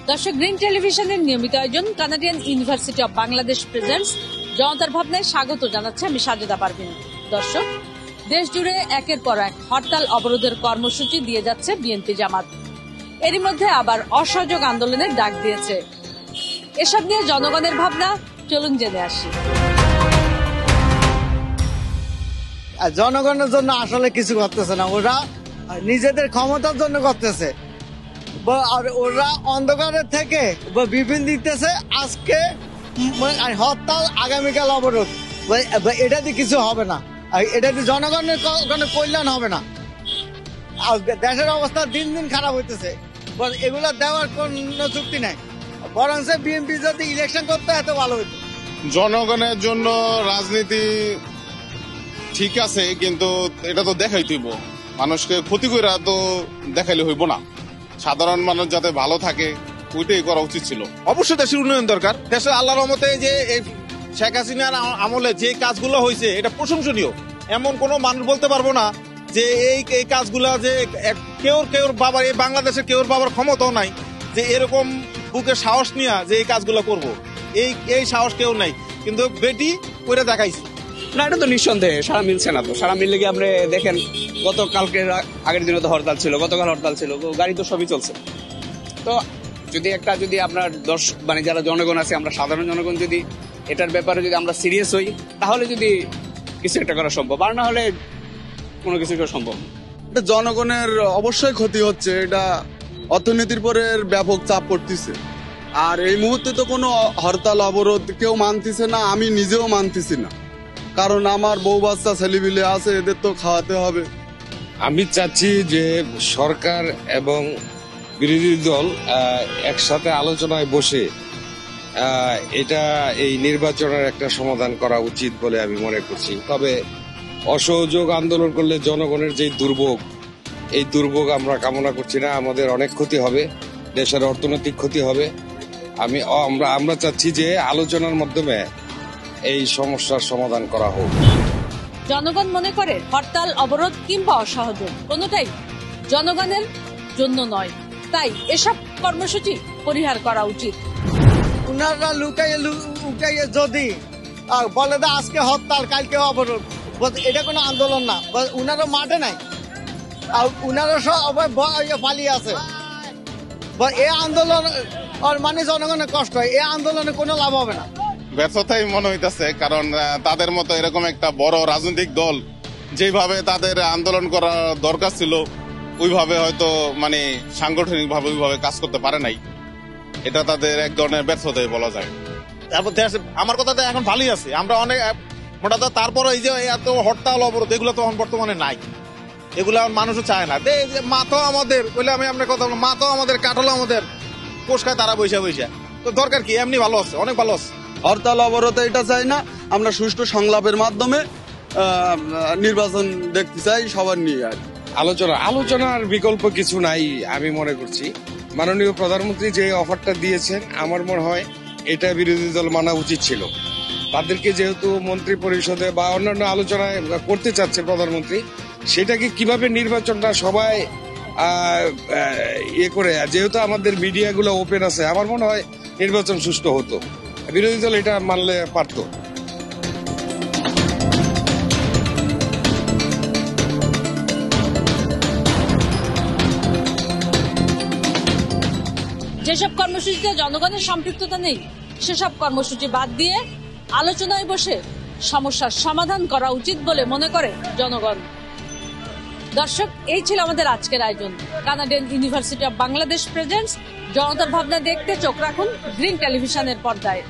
দর্শক, গ্রিন টেলিভিশনের নিয়মিত আয়োজন Canadian university of Bangladesh presents জনতার ভাবনায় স্বাগত জানাচ্ছে আমি সাজেদা পারভিন। দর্শক, দেশ জুড়ে একের পর এক হরতাল অবরোধের কর্মসূচি দিয়ে যাচ্ছে বিএনপি জামাত। এরই মধ্যে আবার অসহযোগ আন্দোলনের ডাক দিয়েছে। এসব নিয়ে জনগণের ভাবনা চলুন জেনে আসি। জনগণের জন্য আসলে কিছু করতেছে না, ওরা নিজেদের ক্ষমতার জন্য করতেছে। আর ওরা অন্ধকারের থেকে বিভিন্ন দিতেছে, আজকে হরতাল, আগামীকাল অবরোধ। এটা দিয়ে কিছু হবে না, এটা দিয়ে জনগণের কোনো কল্যাণ হবে না। দেশের অবস্থা দিন দিন খারাপ হইতেছে, এগুলো দেওয়ার কোনো চুক্তি নাই। বরং বিএনপি যদি ইলেকশন করতে এত ভালো হইতো। জনগণের জন্য রাজনীতি ঠিক আছে, কিন্তু এটা তো দেখাই হইব, মানুষকে ক্ষতি করে তো দেখাইলে হইব না। সাধারণ মানুষ যাতে ভালো থাকে ওইটাই করা উচিত ছিল। অবশ্যই দেশের উন্নয়ন দরকার। দেশের আল্লাহর রহমতে যে শেখ হাসিনার আমলে যে কাজগুলো হয়েছে এটা প্রশংসনীয়। এমন কোনো মানুষ বলতে পারবো না যে এই কাজগুলা যে কেউর বাবার, এই বাংলাদেশের কেউর বাবার ক্ষমতাও নাই যে এরকম বুকে সাহস নিয়ে যে এই কাজগুলো করব। এই সাহস কেউ নাই, কিন্তু বেটি করে দেখাইছে না। এটা তো নিঃসন্দেহে সারা মিলছে না। তো সারা মিললে কি আপনি দেখেন, গতকালকে আগের দিনে তো হরতাল ছিল, গতকাল হরতাল ছিল, গাড়ি তো সবই চলছে। তো যদি আপনার মানে যারা জনগণ আছে, আমরা সাধারণ জনগণ যদি এটার ব্যাপারে যদি আমরা সিরিয়াস হই, তাহলে যদি কিছু একটা করা সম্ভব, আর না হলে কোনো কিছু করা সম্ভব না। জনগণের অবশ্যই ক্ষতি হচ্ছে, এটা অর্থনীতির পরে ব্যাপক চাপ পড়তেছে। আর এই মুহূর্তে তো কোনো হরতাল অবরোধ কেউ মানতেছে না, আমি নিজেও মানতেছি না, কারণ আমার বউ বাচ্চা ছেলেপিলে আছে, এদের তো খাওয়াতে হবে। আমি চাচ্ছি যে সরকার এবং বিরোধী দল একসাথে আলোচনায় বসে এটা এই নির্বাচনের একটা সমাধান করা উচিত বলে আমি মনে করছি। তবে অসহযোগ আন্দোলন করলে জনগণের যে দুর্ভোগ, এই দুর্ভোগ আমরা কামনা করছি না। আমাদের অনেক ক্ষতি হবে, দেশের অর্থনৈতিক ক্ষতি হবে। আমরা চাচ্ছি যে আলোচনার মাধ্যমে এই সমস্যার সমাধান করা হোক। জনগণ মনে করে হরতাল, অবরোধ কিংবা অসহযোগ কোনোটাই জনগণের জন্য নয়, তাই এসব কর্মসূচি পরিহার করা উচিত। উনারা লুকাইয়ে যদি বলে দা আজকে হরতাল, কালকে অবরোধ, এটা কোনো আন্দোলন না। উনারা মাঠে নাই, উনারা সব পালিয়ে আছে। এই আন্দোলন মানে জনগণের কষ্ট হয়, এই আন্দোলনে কোনো লাভ হবে না। ব্যর্থতাই মনে হইতেছে, কারণ তাদের মতো এরকম একটা বড় রাজনৈতিক দল যেভাবে তাদের আন্দোলন করা দরকার ছিল ওইভাবে হয়তো মানে সাংগঠনিক ভাবে ওইভাবে কাজ করতে পারে নাই। এটা তাদের এক ধরনের ব্যর্থতাই বলা যায়। তারপর আমার কথা তো এখন ভালোই আছে, আমরা অনেক মোটা। তারপর এই যে এত হরতাল অবরোধ এগুলো তো বর্তমানে নাই, এগুলো মানুষও চায় না। মা তো আমাদের বলে, আমি আপনার কথা বললাম, মা তো আমাদের, কাঠলো আমাদের, পোষকায় তারা বৈশা তো দরকার কি? এমনি ভালো আছে, অনেক ভালো আছে। হরতাল অবরোধ এটা চাই না, আমরা সুষ্ঠু সংলাপের মাধ্যমে নির্বাচন দেখতে চাই সবার নিয়ে। আর আলোচনার বিকল্প কিছু নাই আমি মনে করছি। মাননীয় প্রধানমন্ত্রী যে অফারটা দিয়েছেন, আমার মনে হয় এটা বিরোধী দল মানা উচিত ছিল। তাদেরকে যেহেতু মন্ত্রী পরিষদে বা অন্যান্য আলোচনায় করতে চাচ্ছে প্রধানমন্ত্রী, সেটাকে কিভাবে নির্বাচনটা সবাই করে, যেহেতু আমাদের মিডিয়াগুলো ওপেন আছে, আমার মনে হয় নির্বাচন সুষ্ঠু হতো। বিরোধী দল এটা মানলে পারত। যেসব কর্মসূচিতে জনগণের সম্পৃক্ততা নেই, সেসব কর্মসূচি বাদ দিয়ে আলোচনায় বসে সমস্যার সমাধান করা উচিত বলে মনে করে জনগণ। দর্শক, এই ছিল আমাদের আজকের আয়োজন। Canadian university of Bangladesh presents জনতার ভাবনা দেখতে চোখ রাখুন গ্রিন টেলিভিশনের পর্দায়।